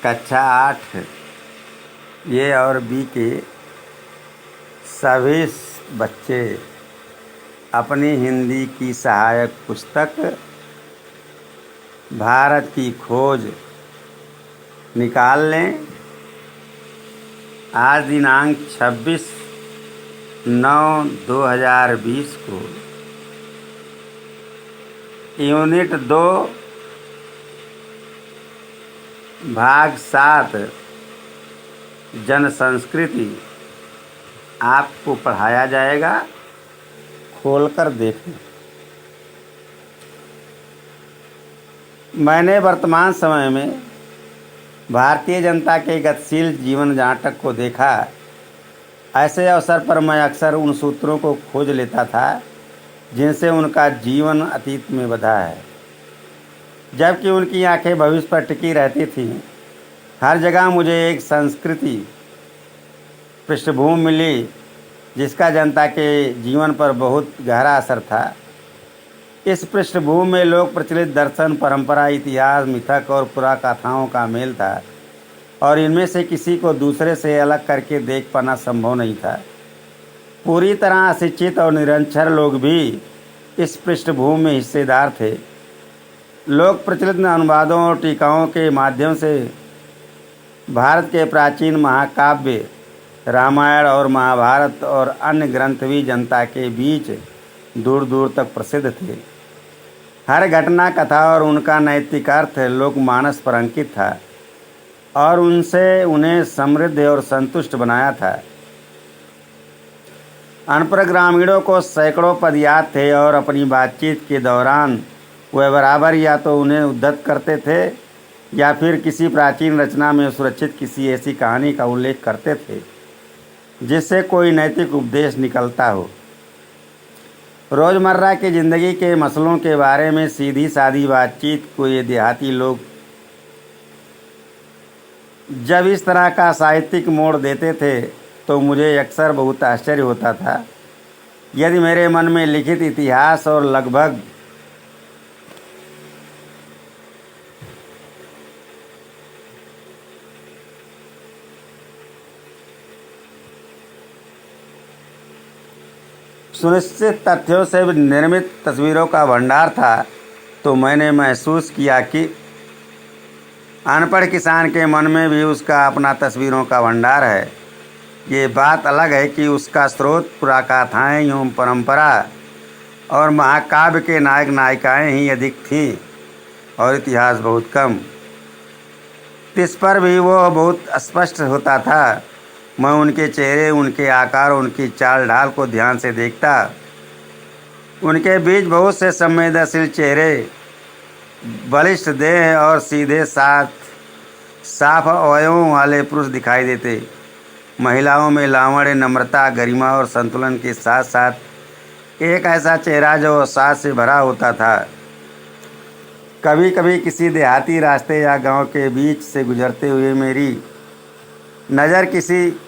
कक्षा 8 ए और बी के सभी बच्चे अपनी हिंदी की सहायक पुस्तक भारत की खोज निकाल लें। आज दिनांक 26/9/2020 को यूनिट 2 भाग 7 जन संस्कृति आपको पढ़ाया जाएगा। खोलकर देखें। मैंने वर्तमान समय में भारतीय जनता के गतिशील जीवन जाटक को देखा। ऐसे अवसर पर मैं अक्सर उन सूत्रों को खोज लेता था जिनसे उनका जीवन अतीत में बंधा है, जबकि उनकी आंखें भविष्य पर टिकी रहती थीं। हर जगह मुझे एक संस्कृति पृष्ठभूमि मिली जिसका जनता के जीवन पर बहुत गहरा असर था। इस पृष्ठभूमि में लोक प्रचलित दर्शन, परंपरा, इतिहास, मिथक और पुराकथाओं का मेल था, और इनमें से किसी को दूसरे से अलग करके देख पाना संभव नहीं था। पूरी तरह अशिक्षित और निरक्षर लोग भी इस पृष्ठभूमि में हिस्सेदार थे। लोक प्रचलित अनुवादों और टीकाओं के माध्यम से भारत के प्राचीन महाकाव्य रामायण और महाभारत और अन्य ग्रंथ भी जनता के बीच दूर दूर तक प्रसिद्ध थे। हर घटना, कथा और उनका नैतिक अर्थ लोकमानस पर अंकित था और उनसे उन्हें समृद्ध और संतुष्ट बनाया था। अनपढ़ ग्रामीणों को सैकड़ों पद याद थे और अपनी बातचीत के दौरान वे बराबर या तो उन्हें उद्धत करते थे या फिर किसी प्राचीन रचना में सुरक्षित किसी ऐसी कहानी का उल्लेख करते थे जिससे कोई नैतिक उपदेश निकलता हो। रोज़मर्रा की ज़िंदगी के मसलों के बारे में सीधी सादी बातचीत को ये देहाती लोग जब इस तरह का साहित्यिक मोड़ देते थे तो मुझे अक्सर बहुत आश्चर्य होता था। यदि मेरे मन में लिखित इतिहास और लगभग सुनिश्चित तथ्यों से निर्मित तस्वीरों का भंडार था, तो मैंने महसूस किया कि अनपढ़ किसान के मन में भी उसका अपना तस्वीरों का भंडार है। ये बात अलग है कि उसका स्रोत पुराकथाएं एवं परंपरा और महाकाव्य के नायक नायिकाएं ही अधिक थीं और इतिहास बहुत कम। इस पर भी वो बहुत स्पष्ट होता था। मैं उनके चेहरे, उनके आकार, उनकी चाल ढाल को ध्यान से देखता। उनके बीच बहुत से संवेदनशील चेहरे, बलिष्ठ देह और सीधे साफ अवयवों वाले पुरुष दिखाई देते। महिलाओं में लावण्य, नम्रता, गरिमा और संतुलन के साथ साथ एक ऐसा चेहरा जो साहस से भरा होता था। कभी कभी किसी देहाती रास्ते या गांव के बीच से गुजरते हुए मेरी नज़र किसी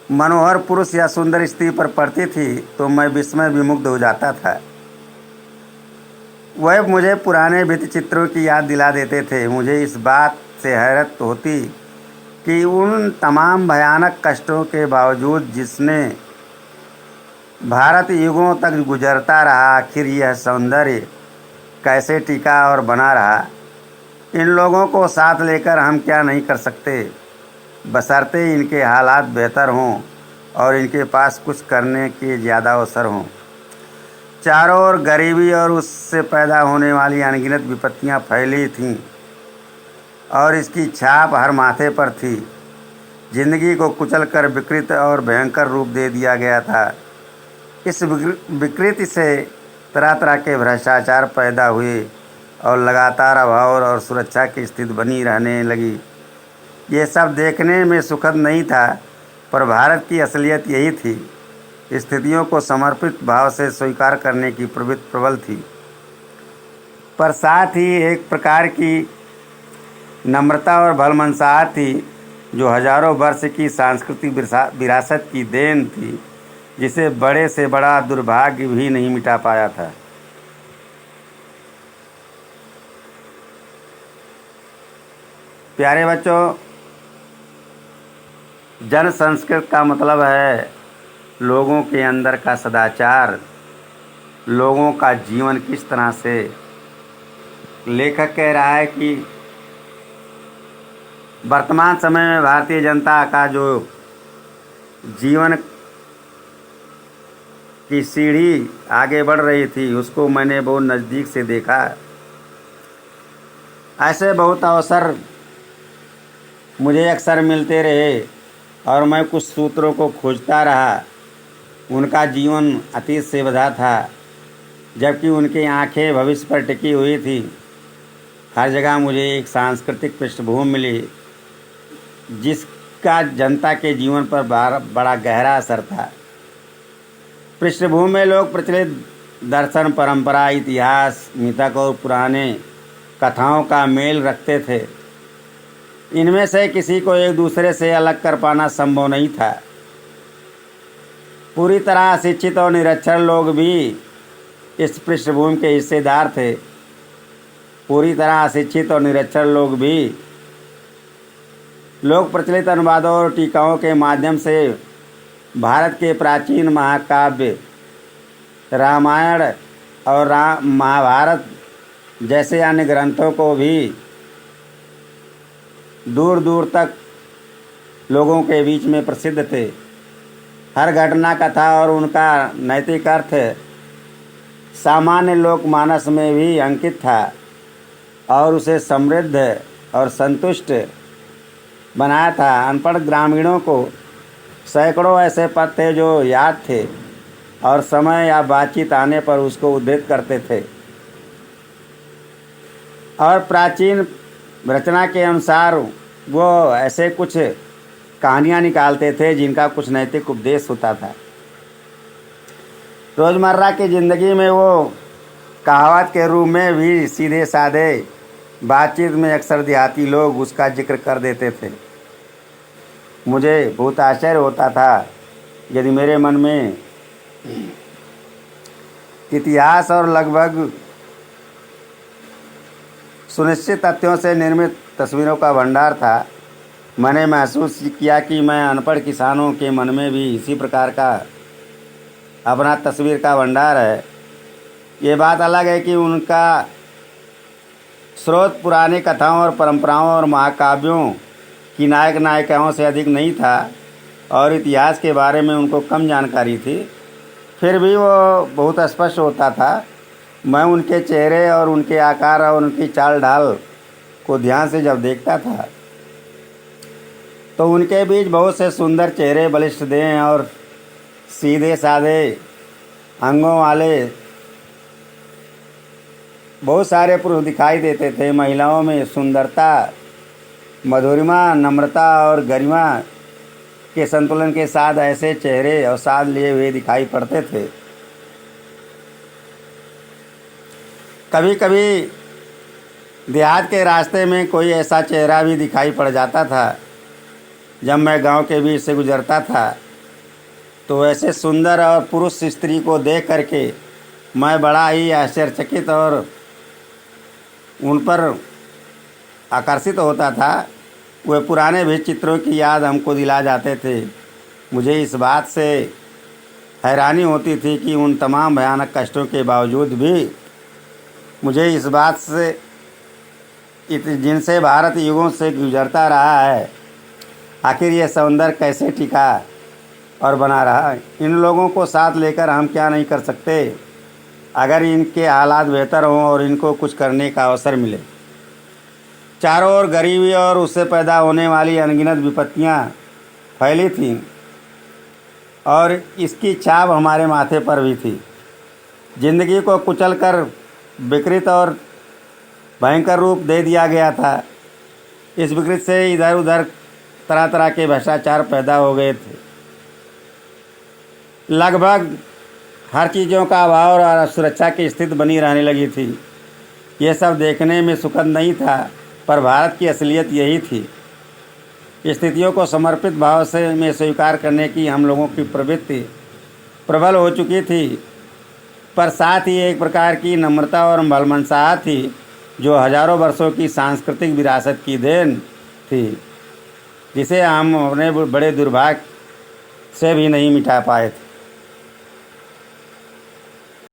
मनोहर पुरुष या सुंदर स्त्री पर पड़ती थी तो मैं विस्मय विमुग्ध हो जाता था। वह मुझे पुराने भित्ति चित्रों की याद दिला देते थे। मुझे इस बात से हैरत होती कि उन तमाम भयानक कष्टों के बावजूद जिसने भारत युगों तक गुजरता रहा, आखिर यह सौंदर्य कैसे टिका और बना रहा। इन लोगों को साथ लेकर हम क्या नहीं कर सकते, बशर्ते इनके हालात बेहतर हों और इनके पास कुछ करने के ज़्यादा अवसर हों। चारों ओर गरीबी और उससे पैदा होने वाली अनगिनत विपत्तियां फैली थीं और इसकी छाप हर माथे पर थी। जिंदगी को कुचल कर विकृत और भयंकर रूप दे दिया गया था। इस विकृति से तरह तरह के भ्रष्टाचार पैदा हुए और लगातार अभाव और सुरक्षा की स्थिति बनी रहने लगी। ये सब देखने में सुखद नहीं था, पर भारत की असलियत यही थी, स्थितियों को समर्पित भाव से स्वीकार करने की प्रवृत्ति प्रबल थी, पर साथ ही एक प्रकार की नम्रता और भलमनसाहत थी जो हजारों वर्ष की सांस्कृतिक विरासत की देन थी, जिसे बड़े से बड़ा दुर्भाग्य भी नहीं मिटा पाया था। प्यारे बच्चों, जन संस्कृत का मतलब है लोगों के अंदर का सदाचार, लोगों का जीवन किस तरह से। लेखक कह रहा है कि वर्तमान समय में भारतीय जनता का जो जीवन की सीढ़ी आगे बढ़ रही थी, उसको मैंने बहुत नज़दीक से देखा। ऐसे बहुत अवसर मुझे अक्सर मिलते रहे और मैं कुछ सूत्रों को खोजता रहा। उनका जीवन अतीत से बंधा था, जबकि उनकी आंखें भविष्य पर टिकी हुई थी। हर जगह मुझे एक सांस्कृतिक पृष्ठभूमि मिली जिसका जनता के जीवन पर बड़ा गहरा असर था। पृष्ठभूमि में लोग प्रचलित दर्शन, परंपरा, इतिहास, मिथक और पुराने कथाओं का मेल रखते थे। इनमें से किसी को एक दूसरे से अलग कर पाना संभव नहीं था। पूरी तरह अशिक्षित और निरक्षर लोग भी इस पृष्ठभूमि के हिस्सेदार थे। पूरी तरह अशिक्षित और निरक्षर लोग प्रचलित अनुवादों और टीकाओं के माध्यम से भारत के प्राचीन महाकाव्य रामायण और महाभारत जैसे अन्य ग्रंथों को भी दूर दूर तक लोगों के बीच में प्रसिद्ध थे। हर घटना कथा और उनका नैतिक अर्थ सामान्य लोकमानस में भी अंकित था और उसे समृद्ध और संतुष्ट बनाया था। अनपढ़ ग्रामीणों को सैकड़ों ऐसे पद थे जो याद थे और समय या बातचीत आने पर उसको उद्धृत करते थे और प्राचीन रचना के अनुसार वो ऐसे कुछ कहानियाँ निकालते थे जिनका कुछ नैतिक उपदेश होता था। रोज़मर्रा की ज़िंदगी में वो कहावत के रूप में भी सीधे साधे बातचीत में अक्सर देहाती लोग उसका जिक्र कर देते थे। मुझे बहुत आश्चर्य होता था यदि मेरे मन में इतिहास और लगभग सुनिश्चित तथ्यों से निर्मित तस्वीरों का भंडार था। मैंने महसूस किया कि मैं अनपढ़ किसानों के मन में भी इसी प्रकार का अपना तस्वीर का भंडार है। ये बात अलग है कि उनका स्रोत पुरानी कथाओं और परंपराओं और महाकाव्यों की नायक नायिकाओं से अधिक नहीं था और इतिहास के बारे में उनको कम जानकारी थी। फिर भी वो बहुत स्पष्ट होता था। मैं उनके चेहरे और उनके आकार और उनकी चाल ढाल को ध्यान से जब देखता था तो उनके बीच बहुत से सुंदर चेहरे, बलिष्ठ देह और सीधे साधे अंगों वाले बहुत सारे पुरुष दिखाई देते थे। महिलाओं में सुंदरता, मधुरिमा, नम्रता और गरिमा के संतुलन के साथ ऐसे चेहरे और साथ लिए हुए दिखाई पड़ते थे। कभी कभी देहात के रास्ते में कोई ऐसा चेहरा भी दिखाई पड़ जाता था। जब मैं गांव के बीच से गुजरता था तो ऐसे सुंदर और पुरुष स्त्री को देख करके मैं बड़ा ही आश्चर्यचकित और उन पर आकर्षित होता था। वे पुराने भी चित्रों की याद हमको दिला जाते थे। मुझे इस बात से हैरानी होती थी कि उन तमाम भयानक कष्टों के बावजूद भी मुझे इस बात से जिनसे भारत युगों से गुजरता रहा है, आखिर यह सौंदर्य कैसे टिका और बना रहा। इन लोगों को साथ लेकर हम क्या नहीं कर सकते अगर इनके हालात बेहतर हों और इनको कुछ करने का अवसर मिले। चारों ओर गरीबी और उससे पैदा होने वाली अनगिनत विपत्तियां फैली थीं और इसकी छाप हमारे माथे पर भी थी। जिंदगी को कुचल कर विकृत और भयंकर रूप दे दिया गया था। इस विकृत से इधर उधर तरह तरह के भ्रष्टाचार पैदा हो गए थे। लगभग हर चीज़ों का अभाव और असुरक्षा की स्थिति बनी रहने लगी थी। यह सब देखने में सुखद नहीं था, पर भारत की असलियत यही थी। स्थितियों को समर्पित भाव से में स्वीकार करने की हम लोगों की प्रवृत्ति प्रबल हो चुकी थी, पर साथ ही एक प्रकार की नम्रता और भलमनसाहत थी जो हजारों वर्षों की सांस्कृतिक विरासत की देन थी, जिसे हम अपने बड़े दुर्भाग्य से भी नहीं मिटा पाए थे।